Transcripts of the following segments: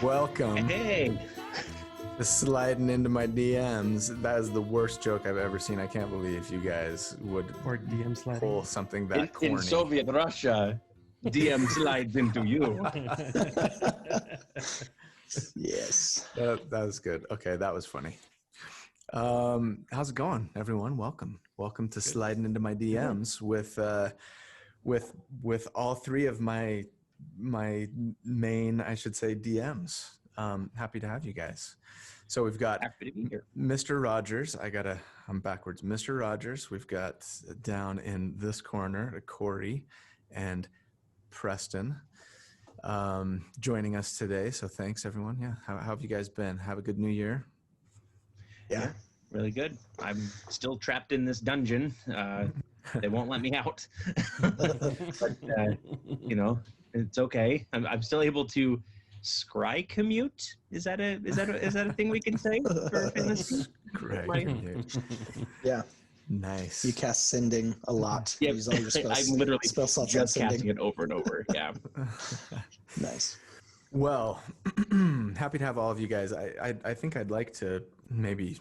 Welcome Hey, to Sliding into my DMs. That is the worst joke I've ever seen. I can't believe you guys would Or DM sliding. pull something that corny. in Soviet Russia, DM slides into you. Yes. That was good. Okay, that was funny. How's it going, everyone? Welcome to Sliding into my DMs with all three of my main, I should say, DMs. Happy to have you guys. So we've got Happy to be here. Mr. Rogers. I'm backwards. Mr. Rogers. We've got down in this corner, Corey and Preston joining us today. So thanks, everyone. Yeah. How have you guys been? Have a good New Year. Yeah, really good. I'm still trapped in this dungeon. They won't let me out. But, it's okay. I'm still able to scry commute. Is that a thing we can say for fantasy? Great. Yeah. Nice. You cast sending a lot. Yep. Use all your spells. I'm literally spell slots just on casting sending. it over and over. Yeah. Nice. Well, happy to have all of you guys. I think I'd like to maybe,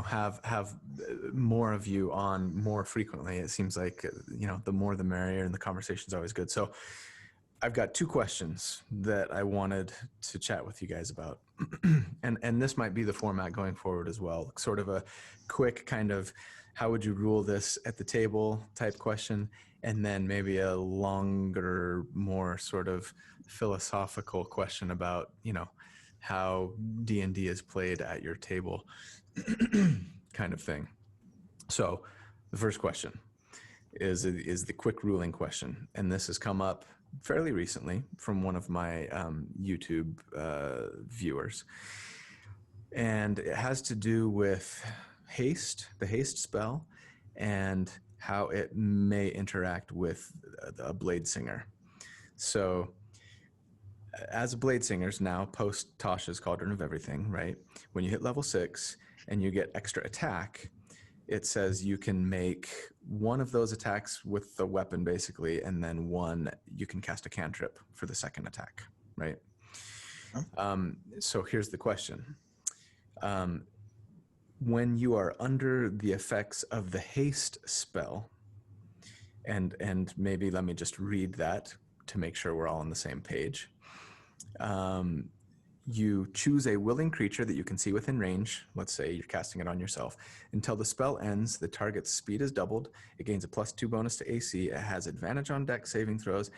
have more of you on more frequently. It seems like, the more the merrier, and the conversation's always good. So I've got two questions that I wanted to chat with you guys about. and this might be the format going forward as well. Sort of a quick kind of how would you rule this at the table type question, and then maybe a longer, more sort of philosophical question about, how D&D is played at your table kind of thing. So the first question is the quick ruling question. And this has come up fairly recently from one of my YouTube viewers. And it has to do with haste, the haste spell, and how it may interact with a Bladesinger. So as a Bladesingers now, post Tasha's Cauldron of Everything, right? When you hit level 6 and you get extra attack, it says you can make one of those attacks with the weapon, basically, and then you can cast a cantrip for the second attack, right? So here's the question. When you are under the effects of the haste spell, and maybe let me just read that to make sure we're all on the same page. You choose a willing creature that you can see within range. Let's say you're casting it on yourself. Until the spell ends, the target's speed is doubled. It gains a +2 bonus to AC. It has advantage on dex saving throws,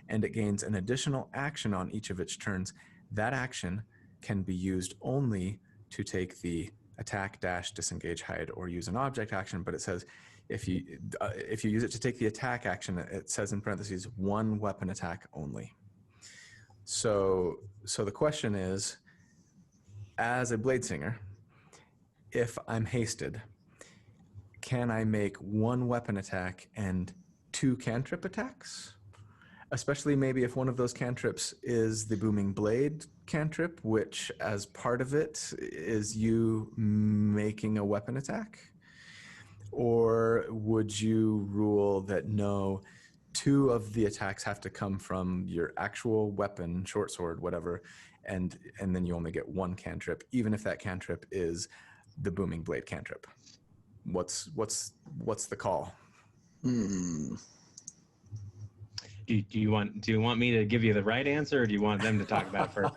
and it gains an additional action on each of its turns. That action can be used only to take the attack, dash, disengage, hide, or use an object action. But it says if you use it to take the attack action, it says in parentheses, one weapon attack only. So the question is, as a Bladesinger, if I'm hasted, can I make one weapon attack and 2 cantrip attacks? Especially maybe if one of those cantrips is the Booming Blade cantrip, which as part of it is you making a weapon attack? Or would you rule that no, 2 of the attacks have to come from your actual weapon, short sword, whatever, and then you only get 1 cantrip, even if that cantrip is the Booming Blade cantrip? What's the call? Do you want me to give you the right answer, or do you want them to talk about it first?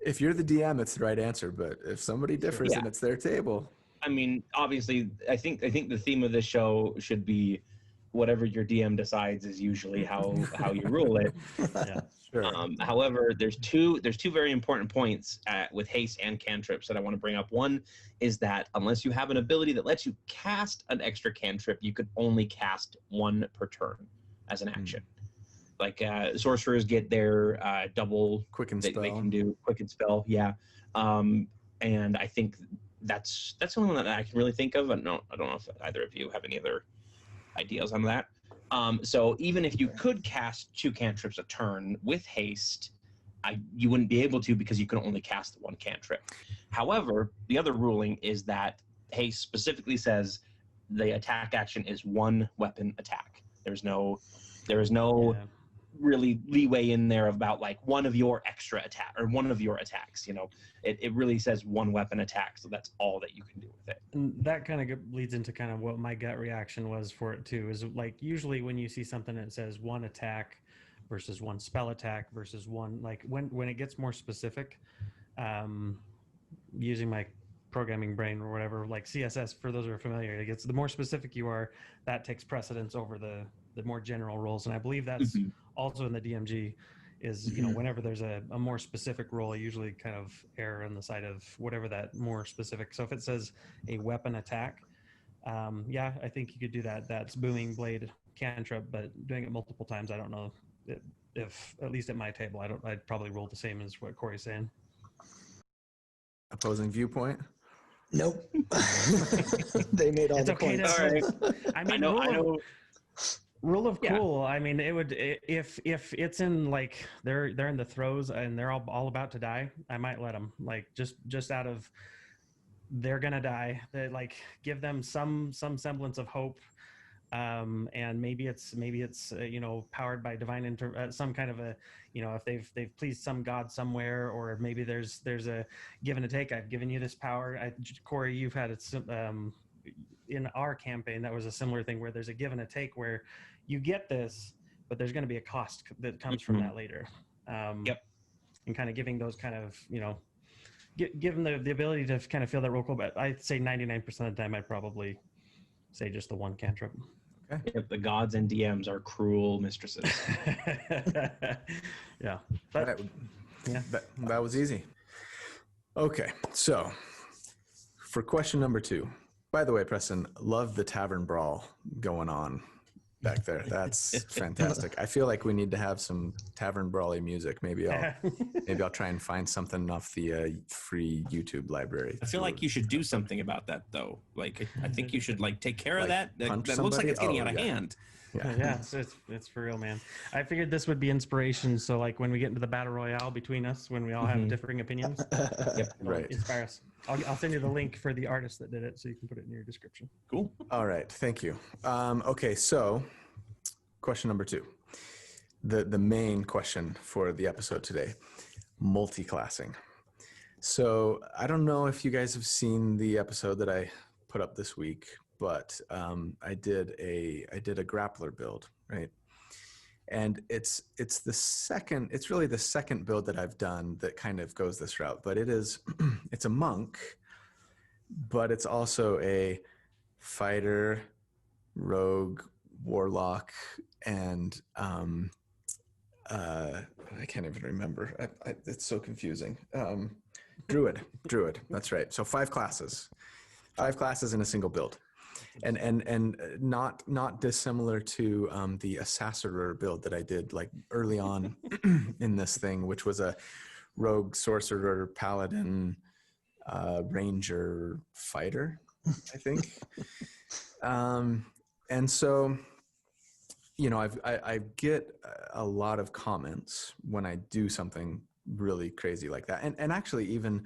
If you're the DM, it's the right answer. But if somebody differs, and it's their table. I mean, obviously, I think the theme of this show should be whatever your DM decides is usually how you rule it. Yeah, sure. However, there's two very important points with haste and cantrips that I want to bring up. One is that unless you have an ability that lets you cast an extra cantrip, you could only cast 1 per turn as an action. Like sorcerers get their double quicken spell. They can do quicken spell. Yeah, and I think that's the only one that I can really think of. I don't know if either of you have any other ideas on that. So even if you could cast 2 cantrips a turn with haste, you wouldn't be able to because you can only cast 1 cantrip. However, the other ruling is that haste specifically says the attack action is 1 weapon attack. There is no really leeway in there about like one of your extra attack or one of your attacks. It really says one weapon attack, so that's all that you can do with it. And that kind of leads into kind of what my gut reaction was for it too, is like usually when you see something that says one attack versus one spell attack versus one, like when it gets more specific, using my programming brain or whatever, like CSS, for those who are familiar, it gets, the more specific you are, that takes precedence over the more general roles. And I believe that's also in the DMG is, whenever there's a more specific role, I usually kind of err on the side of whatever that more specific. So if it says a weapon attack, yeah, I think you could do that. That's booming blade cantrip, but doing it multiple times, I don't know if at least at my table, I'd probably roll the same as what Corey's saying. Opposing viewpoint? Nope. They made all It's the okay points. All right. I mean, I know. rule of Yeah. cool. I mean, it would, if it's in like they're in the throes and they're all about to die, I might let them, like just out of they're gonna die. They like give them some semblance of hope. And maybe it's powered by divine some kind of a, if they've pleased some god somewhere, or maybe there's a give and a take. I've given you this power. Corey, you've had it in our campaign. That was a similar thing where there's a give and a take where you get this, but there's going to be a cost that comes from that later. Yep. And kind of giving those kind of, give them the ability to kind of feel that roll call. But I'd say 99% of the time, I'd probably say just the one cantrip. Okay. If the gods and DMs are cruel mistresses. Yeah. But, yeah. That was easy. Okay, so for question number 2, by the way, Preston, love the tavern brawl going on back there. That's fantastic. I feel like we need to have some tavern brawly music. Maybe I'll try and find something off the free YouTube library. I feel like you should do something about that, though. Like, I think you should take care of that. That punch looks like somebody? it's getting Oh, out of yeah. hand. Yeah, so it's for real, man. I figured this would be inspiration. So like when we get into the battle royale between us, when we all have differing opinions, Yep. Right. inspire us. I'll send you the link for the artist that did it, so you can put it in your description. Cool. All right, thank you. Okay, so question number 2, the main question for the episode today, multiclassing. So I don't know if you guys have seen the episode that I put up this week, but I did a grappler build, right? And it's really the second build that I've done that kind of goes this route, but it's a monk, but it's also a fighter, rogue, warlock, and I can't even remember. It's so confusing. Druid. That's right. So 5 classes in a single build, and not dissimilar to the assassiner build that I did like early on in this thing, which was a rogue, sorcerer, paladin, ranger, fighter, I think. And so, I get a lot of comments when I do something really crazy like that. And actually even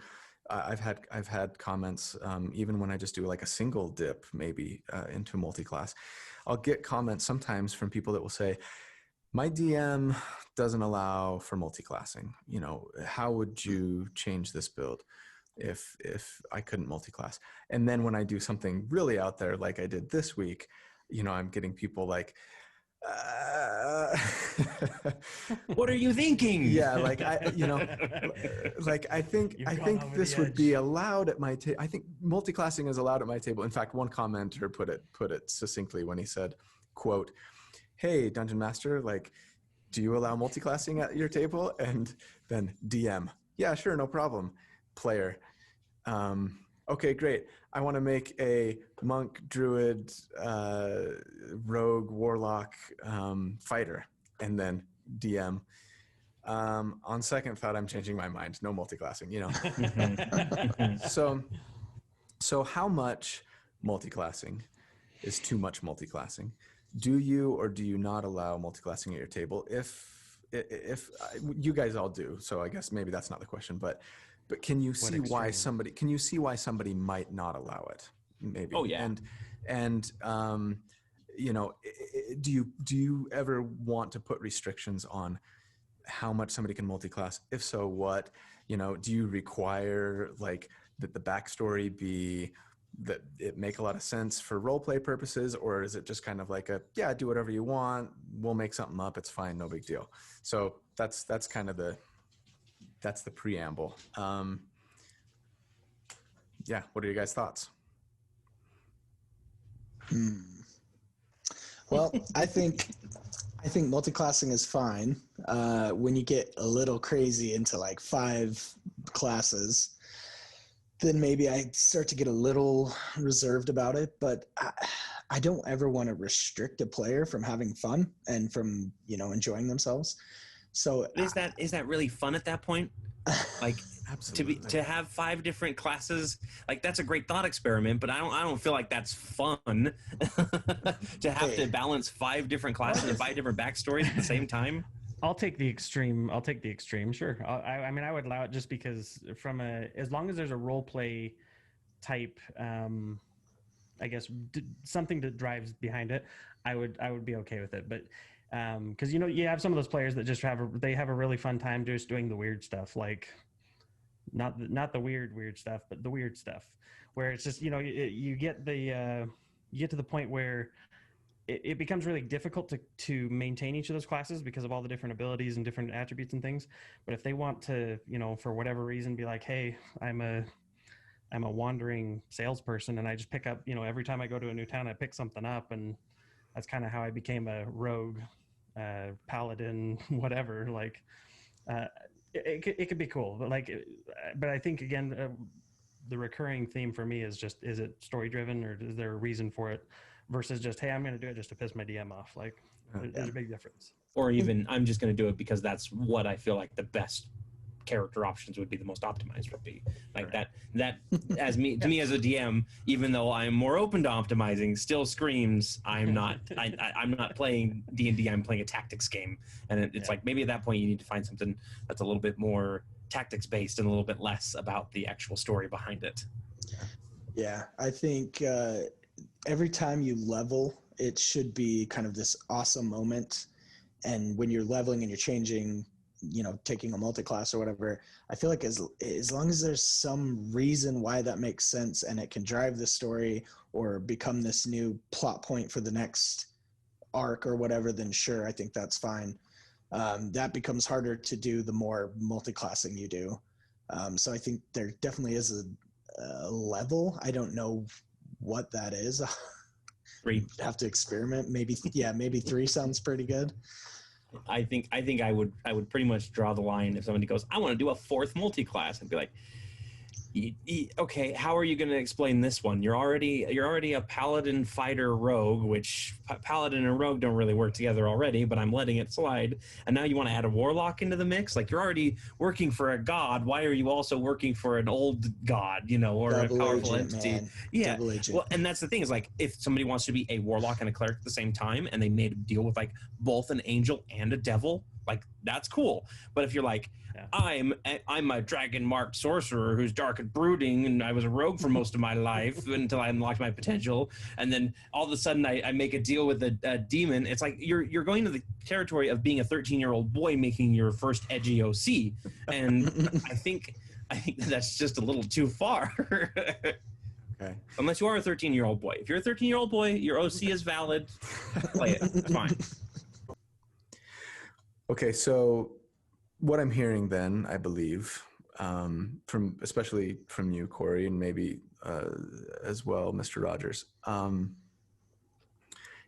I've had comments, even when I just do like a single dip, maybe into multiclass, I'll get comments sometimes from people that will say, my DM doesn't allow for multiclassing. How would you change this build if I couldn't multiclass? And then when I do something really out there, like I did this week, I'm getting people like, What are you thinking? yeah, like I think this would be allowed at my table. I think multiclassing is allowed at my table. In fact, one commenter put it succinctly when he said, quote, "Hey, Dungeon Master, like, do you allow multiclassing at your table?" And then DM, "Yeah, sure, no problem." Player, "Okay, great. I want to make a monk, druid, rogue, warlock, fighter." And then DM, "On second thought, I'm changing my mind. No multiclassing." So how much multiclassing is too much multiclassing? Do you or do you not allow multiclassing at your table? If you guys all do, so I guess maybe that's not the question, but can you see why somebody might not allow it? Maybe. Oh, yeah. And you know, do you ever want to put restrictions on how much somebody can multi-class? If so, what? You know, do you require like that the backstory be that it make a lot of sense for role play purposes, or is it just kind of like a, yeah, do whatever you want, we'll make something up, it's fine, no big deal? So that's kind of that's the preamble. Yeah, what are your guys' thoughts? Well, I think multiclassing is fine. When you get a little crazy into like 5 classes, then maybe I start to get a little reserved about it. But I don't ever want to restrict a player from having fun and from, you know, enjoying themselves. So Is that really fun at that point? Like, Absolutely. to have 5 different classes, like, that's a great thought experiment, but I don't feel like that's fun. To have to balance 5 different classes and 5 different backstories at the same time. I'll take the extreme. Sure. I mean, I would allow it just because as long as there's a role play type, I guess something that drives behind it, I would be okay with it. But because, you know, you have some of those players that just have a really fun time just doing the weird stuff, like not the weird stuff, but the weird stuff, where it's just, you know, you get to the point where it becomes really difficult to maintain each of those classes because of all the different abilities and different attributes and things. But if they want to, you know, for whatever reason, be like, hey, I'm a wandering salesperson and I just pick up, you know, every time I go to a new town, I pick something up, and that's kind of how I became a rogue, paladin, whatever. Like, it could be cool, but I think again, the recurring theme for me is it story driven, or is there a reason for it, versus just, hey, I'm going to do it just to piss my DM off. Like, there's a big difference. Or even, I'm just going to do it because that's what I feel like the best character options would be, the most optimized would be. Like, right. that as me to me as a DM, even though I'm more open to optimizing, still screams I'm not I'm not playing D&D, I'm playing a tactics game. And it's like, maybe at that point you need to find something that's a little bit more tactics based and a little bit less about the actual story behind it. Yeah, I think every time you level, it should be kind of this awesome moment. And when you're leveling and you're changing, you know, taking a multi-class or whatever, I feel like as long as there's some reason why that makes sense and it can drive the story or become this new plot point for the next arc or whatever, then sure, I think that's fine. That becomes harder to do the more multi-classing you do. So I think there definitely is a level. I don't know what that is. 3. Have to experiment. Maybe 3 sounds pretty good. I think I would pretty much draw the line if somebody goes, I want to do a 4th multi-class, and be like, okay, how are you going to explain this one? You're already a paladin fighter rogue, which paladin and rogue don't really work together already, but I'm letting it slide. And now you want to add a warlock into the mix? Like, you're already working for a god. Why are you also working for an old god, you know, or Double a powerful agent, entity? man. Yeah. Double agent. Well, and that's the thing, is like, if somebody wants to be a warlock and a cleric at the same time, and they made a deal with like both an angel and a devil, like, that's cool. But if you're like, I'm a dragon marked sorcerer who's dark and brooding, and I was a rogue for most of my life until I unlocked my potential, and then all of a sudden I make a deal with a demon. It's like you're going to the territory of being a 13-year-old boy making your first edgy OC, and I think that's just a little too far. Okay. Unless you are a 13-year-old boy. If you're a 13-year-old boy, your OC is valid. Play it. It's fine. Okay, so what I'm hearing then, I believe, especially from you, Corey, and maybe as well, Mr. Rogers,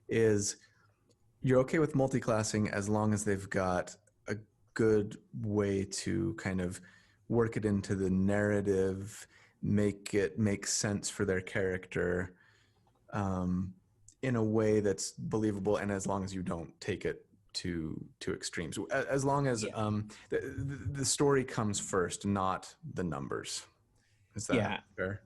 is you're okay with multiclassing as long as they've got a good way to kind of work it into the narrative, make it make sense for their character in a way that's believable, and as long as you don't take it to extremes, as long as the story comes first, not the numbers. Is that fair?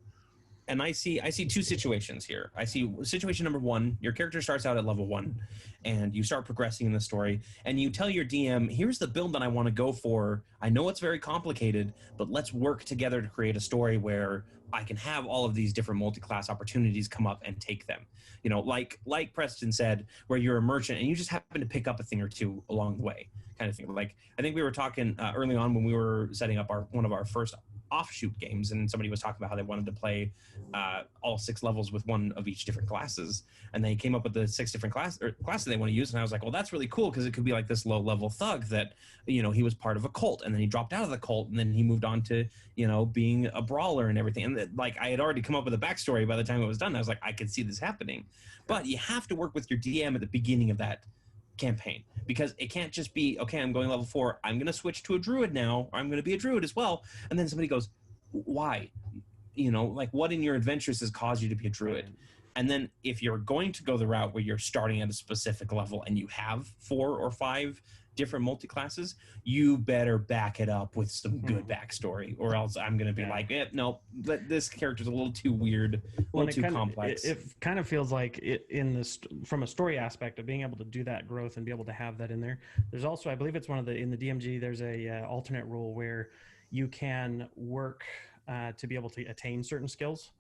and I see two situations here. I see situation number one: your character starts out at level 1, and you start progressing in the story, and you tell your DM, "Here's the build that I want to go for. I know it's very complicated, but let's work together to create a story where I can have all of these different multi-class opportunities come up and take them." You know, like Preston said, where you're a merchant and you just happen to pick up a thing or two along the way, kind of thing. Like I think we were talking early on when we were setting up one of our first offshoot games, and somebody was talking about how they wanted to play all 6 levels with one of each different classes, and they came up with the 6 different classes they want to use. And I was like, well, that's really cool, because it could be like this low level thug that, you know, he was part of a cult, and then he dropped out of the cult, and then he moved on to, you know, being a brawler and everything. And like I had already come up with a backstory by the time it was done. I was like, I could see this happening. But you have to work with your DM at the beginning of that campaign, because it can't just be, okay, I'm going level 4, I'm going to switch to a druid now, or I'm going to be a druid as well, and then somebody goes, why? You know, like, what in your adventures has caused you to be a druid? And then if you're going to go the route where you're starting at a specific level and you have 4 or 5 different multi-classes, you better back it up with some good backstory, or else I'm going to be like, no, this character's a little too weird, a little too complex. It kind of feels like from a story aspect of being able to do that growth and be able to have that in there. There's also, I believe it's in the DMG, there's a alternate rule where you can work to be able to attain certain skills.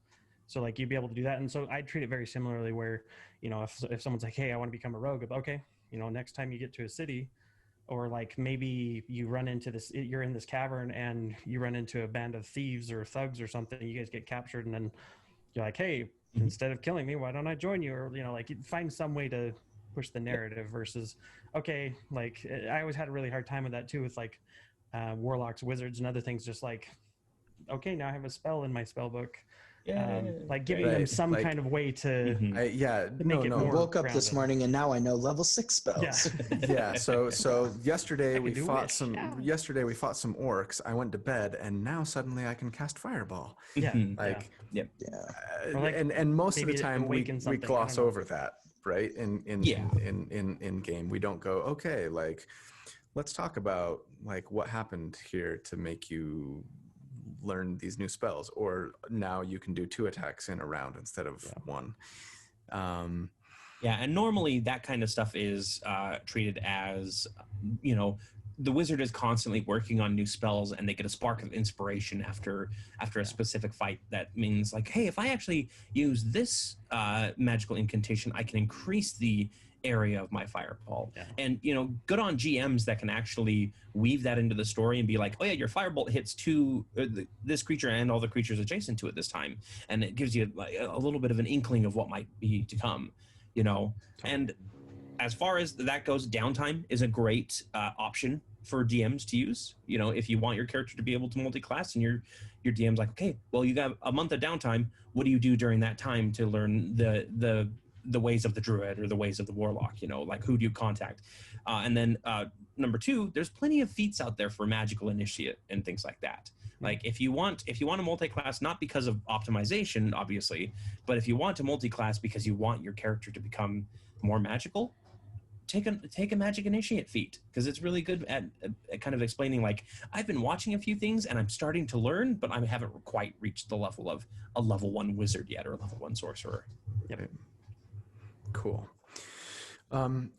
So like you'd be able to do that. And so I treat it very similarly where, you know, if someone's like, hey, I want to become a rogue, okay, you know, next time you get to a city, or like maybe you run into you're in this cavern and you run into a band of thieves or thugs or something, you guys get captured, and then you're like, hey, instead of killing me, why don't I join you? Or, you know, like you find some way to push the narrative versus, okay, like I always had a really hard time with that too, with like warlocks, wizards, and other things, just like, okay, now I have a spell in my spell book. Like giving them some kind of way to make it more woke up grounded. this morning and now I know level 6 spells. So yesterday we fought some orcs. I went to bed and now suddenly I can cast fireball. And most of the time we gloss over that, right? In game, we don't go, okay, like let's talk about like what happened here to make you learn these new spells, or now you can do 2 attacks in a round instead of 1. And normally that kind of stuff is treated as, you know, the wizard is constantly working on new spells and they get a spark of inspiration after a specific fight. That means like, hey, if I actually use this magical incantation, I can increase the area of my fireball. And, you know, good on GMs that can actually weave that into the story and be like, oh yeah, your firebolt hits this creature and all the creatures adjacent to it this time, and it gives you like a little bit of an inkling of what might be to come, you know. And as far as that goes, downtime is a great option for DMs to use. You know, if you want your character to be able to multi-class and your DM's like, okay, well, you got a month of downtime, what do you do during that time to learn the ways of the druid or the ways of the warlock? You know, like, who do you contact? And then number 2, there's plenty of feats out there for magical initiate and things like that. Like if you want a multi-class, not because of optimization, obviously, but if you want a multi-class because you want your character to become more magical, take a magic initiate feat, because it's really good at kind of explaining, like, I've been watching a few things and I'm starting to learn, but I haven't quite reached the level of a level 1 wizard yet, or a level 1 sorcerer. Cool.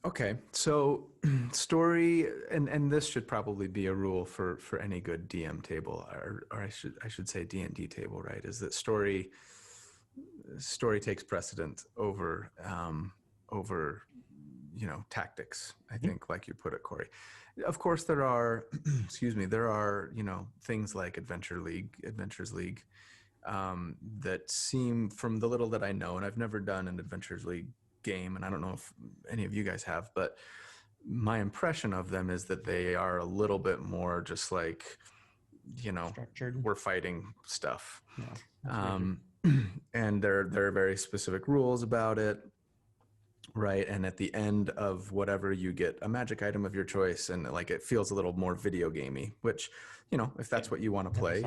Okay, so story, and this should probably be a rule for any good DM table, or I should say D&D table, right? Is that story takes precedent over you know, tactics, I think, like you put it, Corey. Of course, there are, there are, you know, things like Adventures League, that seem, from the little that I know, and I've never done an Adventures League game, and I don't know if any of you guys have, but my impression of them is that they are a little bit more just like, you know, structured. We're fighting stuff. And there are very specific rules about it. Right. And at the end of whatever, you get a magic item of your choice, and like it feels a little more video gamey, which, you know, if that's what you want to play,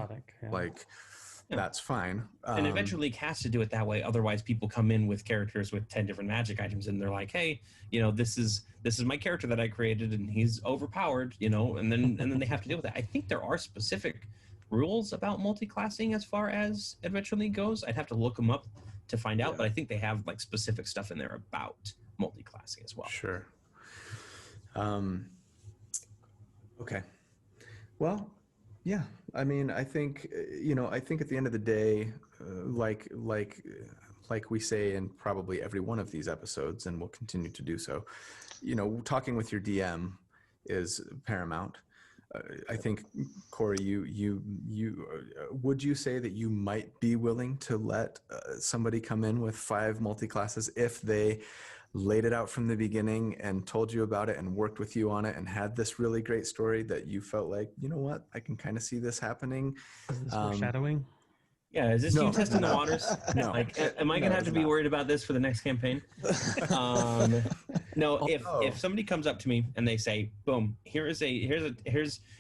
that's fine. And eventually has to do it that way. Otherwise, people come in with characters with 10 different magic items, and they're like, hey, you know, this is my character that I created, and he's overpowered, you know, and then they have to deal with that. I think there are specific rules about multiclassing as far as Adventure League goes. I'd have to look them up to find out, but I think they have like specific stuff in there about multiclassing as well. Sure. Okay. Well, yeah. I mean, I think I think at the end of the day, like we say in probably every one of these episodes, and we'll continue to do so, talking with your DM is paramount. I think, Corey, you would you say that you might be willing to let somebody come in with 5 multiclasses if they laid it out from the beginning and told you about it and worked with you on it and had this really great story that you felt like, you know what, I can kind of see this happening? Is this foreshadowing? Yeah, is this you testing the waters? No. Like, am I gonna have to be worried about this for the next campaign? No. If somebody comes up to me and they say, "Boom, here's a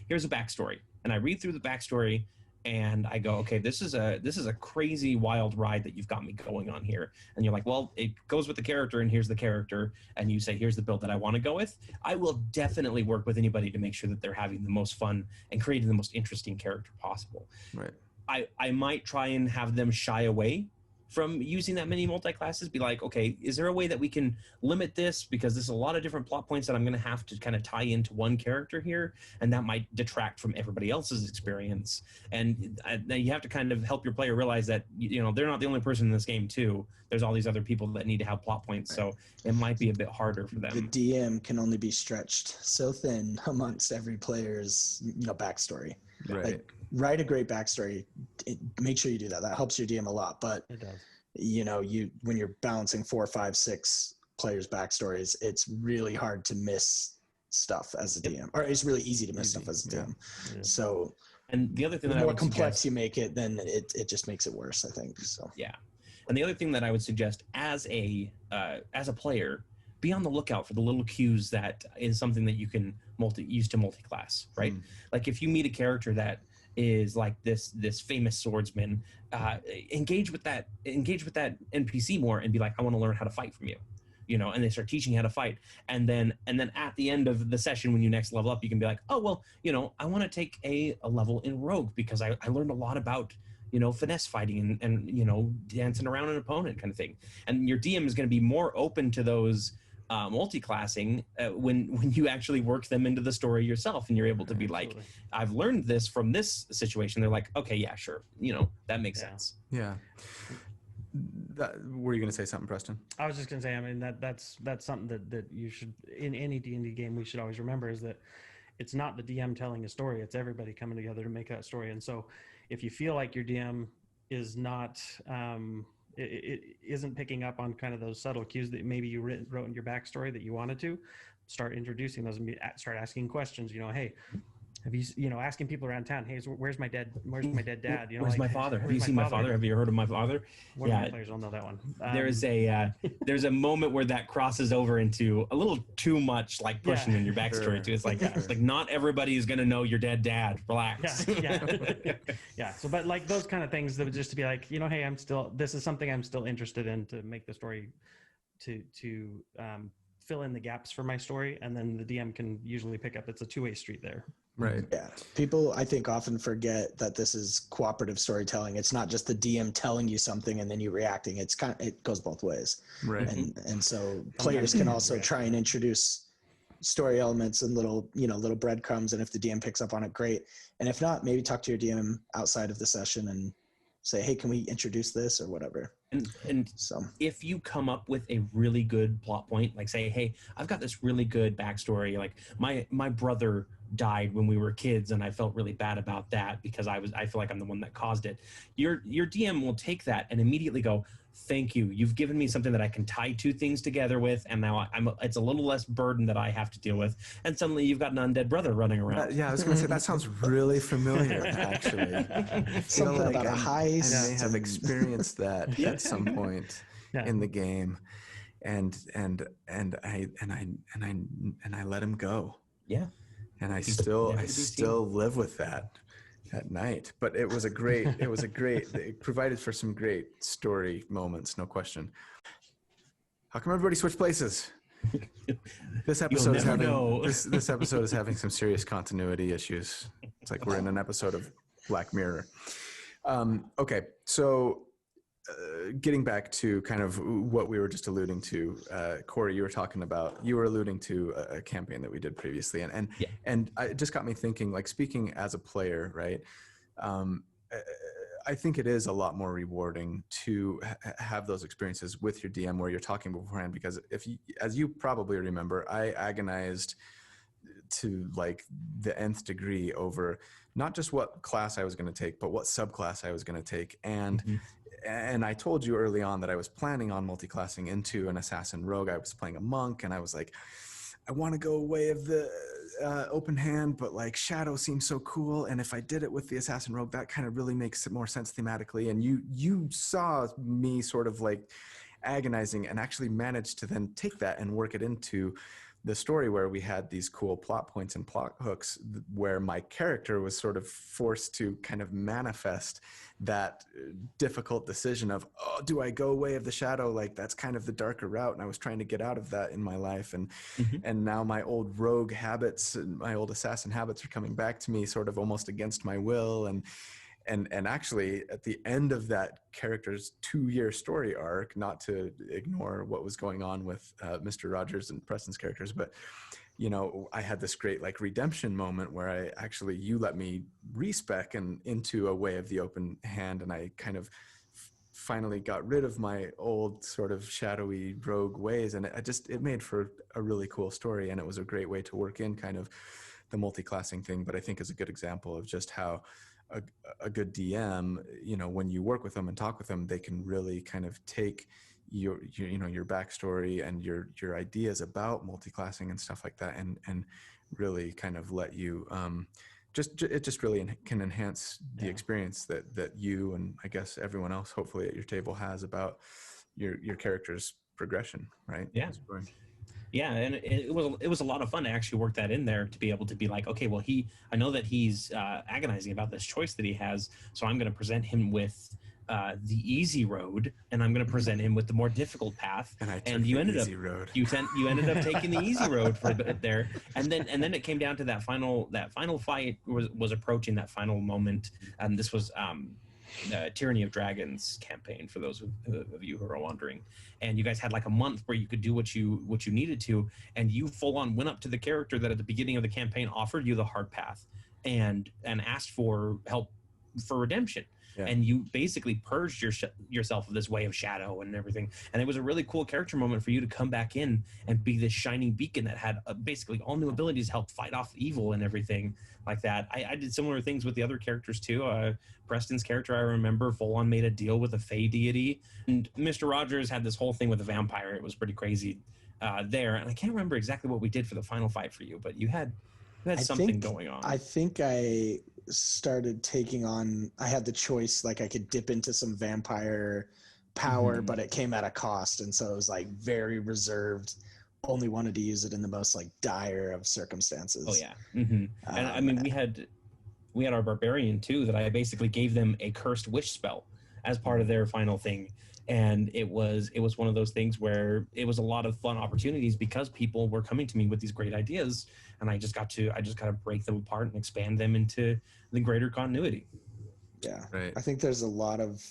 backstory," and I read through the backstory and I go, "Okay, this is a crazy wild ride that you've got me going on here," and you're like, "Well, it goes with the character, and here's the character," and you say, "Here's the build that I want to go with," I will definitely work with anybody to make sure that they're having the most fun and creating the most interesting character possible. Right. I might try and have them shy away from using that many multi-classes, be like, okay, is there a way that we can limit this? Because there's a lot of different plot points that I'm going to have to kind of tie into one character here, and that might detract from everybody else's experience. And you have to kind of help your player realize that, they're not the only person in this game too. There's all these other people that need to have plot points, so it might be a bit harder for them. The DM can only be stretched so thin amongst every player's, backstory. Right. Like, write a great backstory. Make sure you do that. That helps your DM a lot. But It does. When you're balancing 4, 5, 6 players' backstories, it's really hard to miss stuff as a DM, or it's really easy to miss stuff as a DM. Yeah. So, and the other thing the that more I would complex suggest, you make it, then it just makes it worse, I think. So yeah. And the other thing that I would suggest as a player, be on the lookout for the little cues that is something that you can use to multi-class, right? Like if you meet a character that is like this famous swordsman, engage with that NPC more and be like, I want to learn how to fight from you, and they start teaching you how to fight. And then at the end of the session, when you next level up, you can be like, oh, well, I want to take a level in Rogue because I learned a lot about, finesse fighting and dancing around an opponent kind of thing. And your DM is going to be more open to those multi-classing when you actually work them into the story yourself, and you're able to be like, I've learned this from this situation. They're like, okay, yeah, sure, that makes sense. Yeah. Were you going to say something, Preston? I was just going to say, I mean, that's something that you should, in any D&D game, we should always remember, is that it's not the DM telling a story, it's everybody coming together to make that story. And so if you feel like your DM is not it isn't picking up on kind of those subtle cues that maybe you wrote in your backstory that you wanted to, start introducing those and start asking questions. Hey, have you, asking people around town, hey, where's my dead dad? Where's my father? Have you seen my father? Have you heard of my father? One of my players will know that one. There's a moment where that crosses over into a little too much, like pushing in your backstory too. It's like, not everybody is going to know your dead dad. Relax. Yeah. So, but like those kind of things that would just to be like, hey, this is something I'm still interested in to make the story to fill in the gaps for my story. And then the DM can usually pick up, it's a two-way street there. Right. Yeah. People, I think, often forget that this is cooperative storytelling. It's not just the DM telling you something and then you reacting. It goes both ways. Right. And so players can also try and introduce story elements and little breadcrumbs. And if the DM picks up on it, great. And if not, maybe talk to your DM outside of the session and say, hey, can we introduce this or whatever? And so if you come up with a really good plot point, like say, hey, I've got this really good backstory. Like my brother died when we were kids and I felt really bad about that because I feel like I'm the one that caused it. Your DM will take that and immediately go, thank you. You've given me something that I can tie two things together with, and now it's a little less burden that I have to deal with. And suddenly you've got an undead brother running around. Yeah, I was going to say that sounds really familiar. Actually, I feel something like about a heist. I may have experienced that at some point in the game, and I let him go. Yeah, and I still live with that at night. But it was a great, it provided for some great story moments, no question. How come everybody switched places? This episode this episode is having some serious continuity issues. It's like we're in an episode of Black Mirror. Okay, so getting back to kind of what we were just alluding to, Corey, you were alluding to a campaign that we did previously, and it just got me thinking, like, speaking as a player, right? I think it is a lot more rewarding to have those experiences with your DM where you're talking beforehand, because as you probably remember, I agonized to like the nth degree over not just what class I was going to take, but what subclass I was going to take. And I told you early on that I was planning on multiclassing into an assassin rogue. I was playing a monk, and I was like, I want to go way of the open hand, but like shadow seems so cool. And if I did it with the assassin rogue, that kind of really makes more sense thematically. And you saw me sort of like agonizing and actually managed to then take that and work it into the story, where we had these cool plot points and plot hooks where my character was sort of forced to kind of manifest that difficult decision of, oh, do I go way of the shadow? Like, that's kind of the darker route. And I was trying to get out of that in my life. And now my old rogue habits and my old assassin habits are coming back to me sort of almost against my will. And actually, at the end of that character's 2-year story arc, not to ignore what was going on with Mr. Rogers and Preston's characters, but I had this great like redemption moment where you let me respec and into a way of the open hand, and I kind of finally got rid of my old sort of shadowy rogue ways, and it made for a really cool story, and it was a great way to work in kind of the multi-classing thing. But I think is a good example of just how a good DM, when you work with them and talk with them, they can really kind of take your backstory and your ideas about multiclassing and stuff like that, and really kind of let you it just really can enhance the experience that you and I guess everyone else hopefully at your table has about your character's progression, right? Yeah. Yeah, and it was a lot of fun to actually work that in there, to be able to be like, okay, well, I know that he's agonizing about this choice that he has, so I'm going to present him with the easy road, and I'm going to present him with the more difficult path. And I took and you the ended easy up road. you ended up taking the easy road for a bit there, and then it came down to that final fight was approaching that final moment, and this was Tyranny of Dragons campaign, for those of you who are wondering. And you guys had like a month where you could do what you needed to, and you full on went up to the character that at the beginning of the campaign offered you the hard path and asked for help for redemption. Yeah. And you basically purged yourself of this way of shadow and everything. And it was a really cool character moment for you to come back in and be this shining beacon that had basically all new abilities to help fight off evil and everything like that. I did similar things with the other characters too. Preston's character, I remember, full on made a deal with a Fey deity. And Mr. Rogers had this whole thing with a vampire. It was pretty crazy there. And I can't remember exactly what we did for the final fight for you, but you had something going on. I think I started taking on, I had the choice, like I could dip into some vampire power, but it came at a cost. And so it was like very reserved, only wanted to use it in the most like dire of circumstances. Oh yeah. And I mean, we had our barbarian too, that I basically gave them a cursed wish spell as part of their final thing. And it was one of those things where it was a lot of fun opportunities because people were coming to me with these great ideas, and I just got to break them apart and expand them into the greater continuity. Yeah, right. I think there's a lot of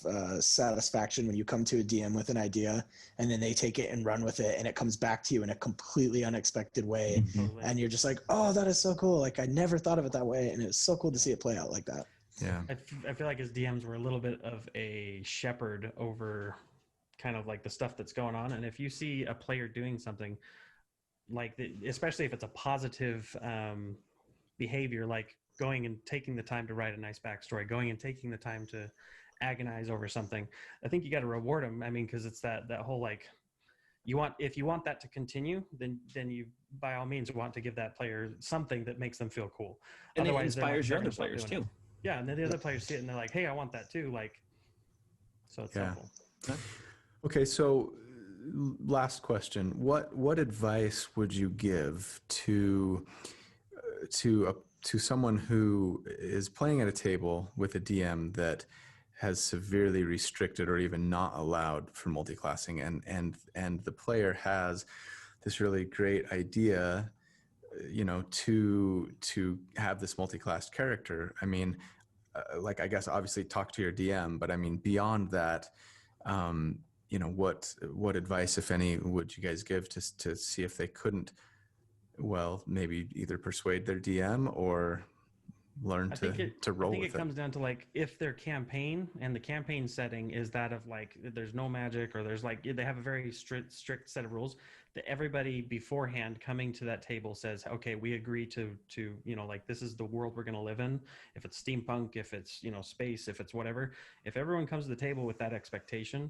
satisfaction when you come to a DM with an idea and then they take it and run with it, and it comes back to you in a completely unexpected way. And you're just like, oh, that is so cool. Like I never thought of it that way. And it was so cool to see it play out like that. Yeah. I feel like as DMs, we're a little bit of a shepherd over kind of like the stuff that's going on. And if you see a player doing something like, especially if it's a positive behavior, like going and taking the time to write a nice backstory, going and taking the time to agonize over something, I think you got to reward them. I mean, because it's that whole like, if you want that to continue, then you by all means want to give that player something that makes them feel cool. And otherwise, it inspires your other players too. Yeah, and then the other players see it and they're like, hey, I want that too. Like, so it's helpful. Okay, so last question: what advice would you give to someone who is playing at a table with a DM that has severely restricted or even not allowed for multiclassing, and the player has this really great idea, to have this multiclassed character? I mean, like, I guess obviously talk to your DM, but I mean, beyond that, what advice, if any, would you guys give to see if they couldn't, well, maybe either persuade their DM or learn to roll I think with it comes down to like if their campaign and the campaign setting is that of like there's no magic, or there's like they have a very strict set of rules that everybody beforehand coming to that table says, okay, we agree to like this is the world we're going to live in. If it's steampunk, if it's space, if it's whatever, if everyone comes to the table with that expectation,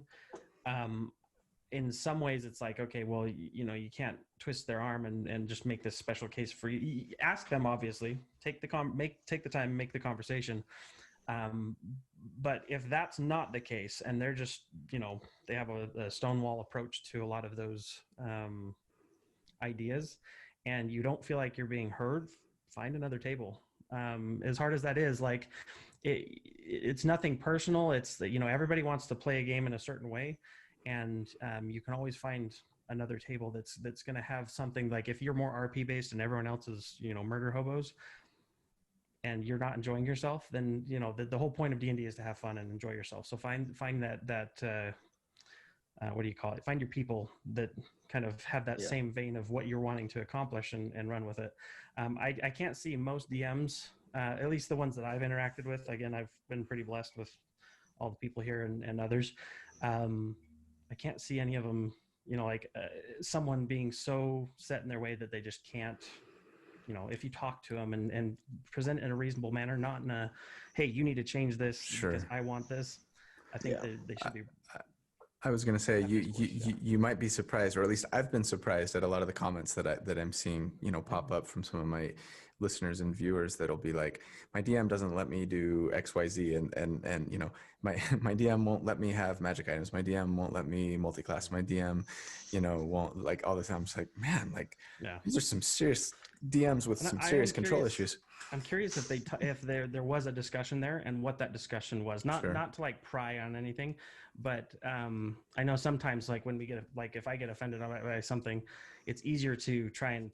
in some ways it's like, okay, well, you can't twist their arm and just make this special case for you. Ask them, obviously, take the time, make the conversation. But if that's not the case, and they're just, they have a stonewall approach to a lot of those ideas, and you don't feel like you're being heard, find another table. As hard as that is, like it's nothing personal. It's that, everybody wants to play a game in a certain way. And you can always find another table that's going to have something. Like if you're more RP based and everyone else is murder hobos, and you're not enjoying yourself, then the whole point of D&D is to have fun and enjoy yourself. So find that what do you call it? Find your people that kind of have that same vein of what you're wanting to accomplish, and run with it. I can't see most DMs, at least the ones that I've interacted with. Again, I've been pretty blessed with all the people here and others. I can't see any of them, someone being so set in their way that they just can't, if you talk to them and present it in a reasonable manner, not in a, hey, you need to change this because I want this. I think they should be. I was going to say, you might be surprised, or at least I've been surprised at a lot of the comments that I'm seeing, pop up from some of my listeners and viewers that'll be like, my DM doesn't let me do X, Y, Z, and my DM won't let me have magic items. My DM won't let me multiclass. My DM, won't, like, all the time. It's like, man, like, these are some serious DMs with some serious control issues. I'm curious if there was a discussion there, and what that discussion was. Not to like pry on anything, but I know sometimes, like when we get, like if I get offended by something, it's easier to try and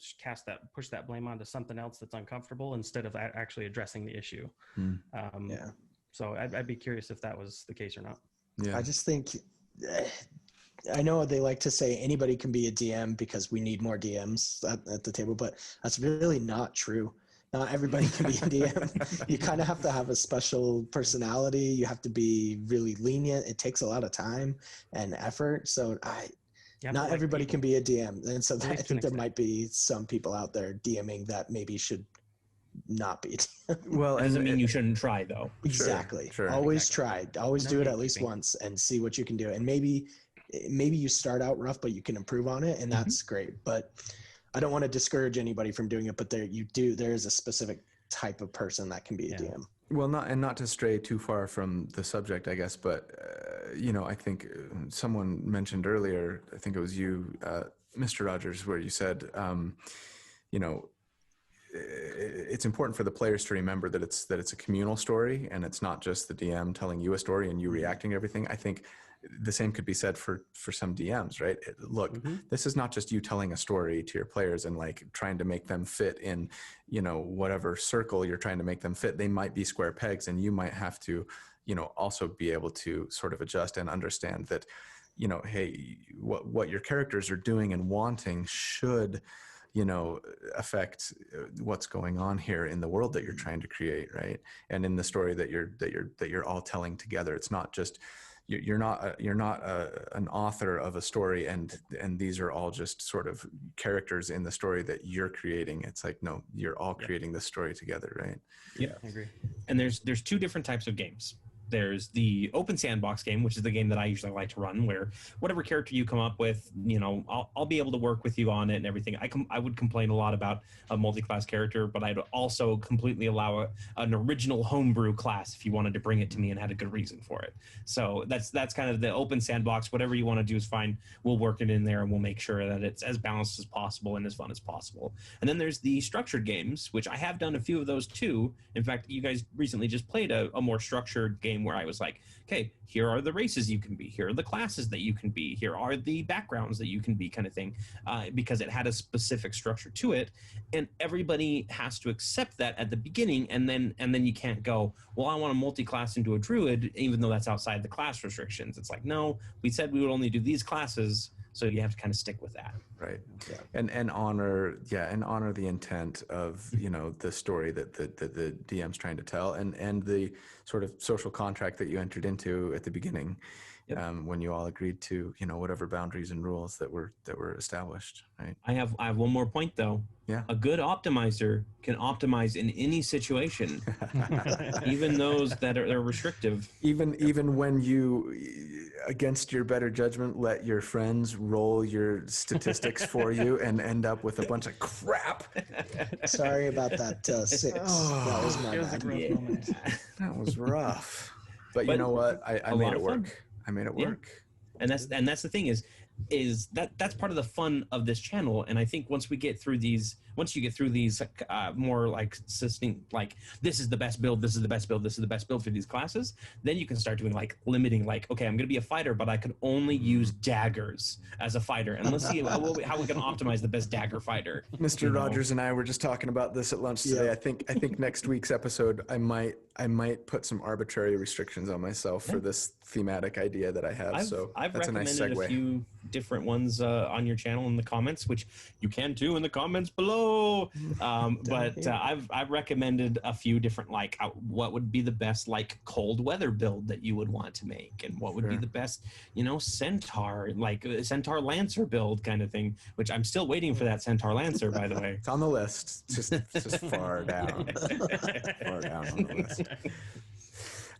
push that blame onto something else that's uncomfortable instead of actually addressing the issue. So I'd be curious if that was the case or not. I just think, I know they like to say anybody can be a DM because we need more DMs at the table, but that's really not true. Not everybody can be a DM. You kind of have to have a special personality. You have to be really lenient. It takes a lot of time and effort. So not everybody can be a DM. And so I think there might be some people out there DMing that maybe should not be. Well, it doesn't mean you shouldn't try, though. Exactly. Always try. Always do it at least once and see what you can do. And maybe you start out rough, but you can improve on it, and that's great. But I don't want to discourage anybody from doing it, but there is a specific type of person that can be a DM. Well, not to stray too far from the subject, I guess, but I think someone mentioned earlier, I think it was you, Mr. Rogers, where you said, it's important for the players to remember that it's a communal story, and it's not just the DM telling you a story and you reacting to everything. I think the same could be said for some DMs, right? Look, this is not just you telling a story to your players and like trying to make them fit in, whatever circle you're trying to make them fit. They might be square pegs, and you might have to, also be able to sort of adjust and understand that, hey, what your characters are doing and wanting should, affect what's going on here in the world that you're trying to create, right? And in the story that you're all telling together. It's not just you're not an author of a story and these are all just sort of characters in the story that you're creating. It's like, no, you're all creating this story together, right? Yeah, I agree. And there's two different types of games. There's the open sandbox game, which is the game that I usually like to run, where whatever character you come up with, I'll be able to work with you on it and everything. I would complain a lot about a multi-class character, but I'd also completely allow an original homebrew class if you wanted to bring it to me and had a good reason for it. So that's kind of the open sandbox. Whatever you want to do is fine. We'll work it in there and we'll make sure that it's as balanced as possible and as fun as possible. And then there's the structured games, which I have done a few of those too. In fact, you guys recently just played a more structured game game where I was like, okay, here are the races you can be, here are the classes that you can be, here are the backgrounds that you can be, kind of thing, because it had a specific structure to it, and everybody has to accept that at the beginning, and then you can't go, well, I want to multi-class into a druid, even though that's outside the class restrictions. It's like, no, we said we would only do these classes, so you have to kind of stick with that. Right. Yeah. And honor the intent of, the story that the DM's trying to tell, and the sort of social contract that you entered into at the beginning. Yep. When you all agreed to, whatever boundaries and rules that were established, right? I have one more point though. Yeah. A good optimizer can optimize in any situation, even those that are restrictive. Even when you, against your better judgment, let your friends roll your statistics for you and end up with a bunch of crap. Sorry about that 6. Oh, that was my It was a bad. gross moment. That was rough. But you know what? I made it work. I made it work. And that's the thing is that's part of the fun of this channel. And I think once you get through these more like succinct, like this is the best build, this is the best build, this is the best build for these classes, then you can start doing like limiting, like, okay, I'm going to be a fighter, but I could only use daggers as a fighter, and let's see how we can optimize the best dagger fighter. Mr. Rogers and I were just talking about this at lunch today. Yeah. I think next week's episode I might put some arbitrary restrictions on myself for this thematic idea that I have. I've that's a nice recommended segue. a few different ones on your channel in the comments, which you can do in the comments below. But I've recommended a few different, like what would be the best like cold weather build that you would want to make, and what would be the best, centaur, like centaur lancer build kind of thing. Which I'm still waiting for that centaur lancer, by the way. It's on the list. It's just far down. Far down on the list.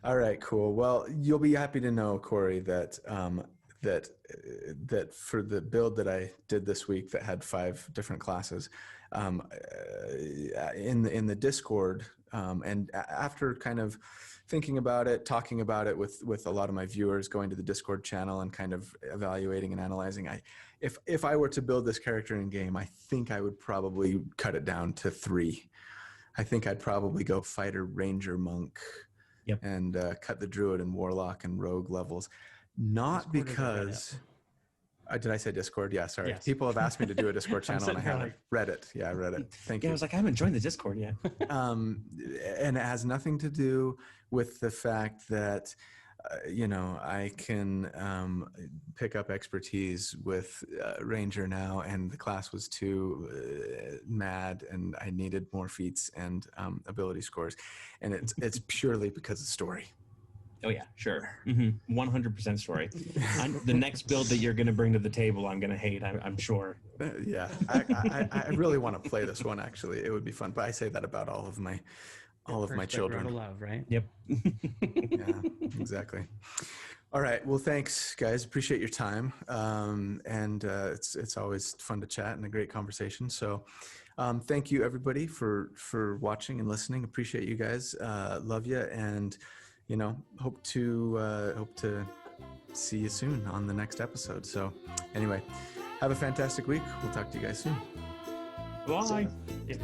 All right, cool. Well, you'll be happy to know, Corey, that that for the build that I did this week that had 5 different classes, in the Discord, and after kind of thinking about it, talking about it with a lot of my viewers, going to the Discord channel and kind of evaluating and analyzing, if I were to build this character in game, I think I would probably cut it down to 3. I think I'd probably go fighter, ranger, monk. Yep. And cut the druid and warlock and rogue levels. Not Discord because did I say Discord? Yeah, sorry. Yes. People have asked me to do a Discord channel and I sitting here haven't read it. Yeah, I read it. Thank Yeah, you. I was like, I haven't joined the Discord yet. And it has nothing to do with the fact that I can pick up expertise with Ranger now, and the class was too mad, and I needed more feats and ability scores, and it's purely because of story. Oh yeah, sure. 100% story. The next build that you're going to bring to the table, I'm going to hate. I'm sure. Yeah, I really want to play this one. Actually, it would be fun. But I say that about all of my children. Love, right? Yep. Yeah, exactly. All right. Well, thanks, guys. Appreciate your time. And it's always fun to chat and a great conversation. So thank you, everybody, for watching and listening. Appreciate you guys. Love you. And, hope to see you soon on the next episode. So anyway, have a fantastic week. We'll talk to you guys soon. Bye. Yeah.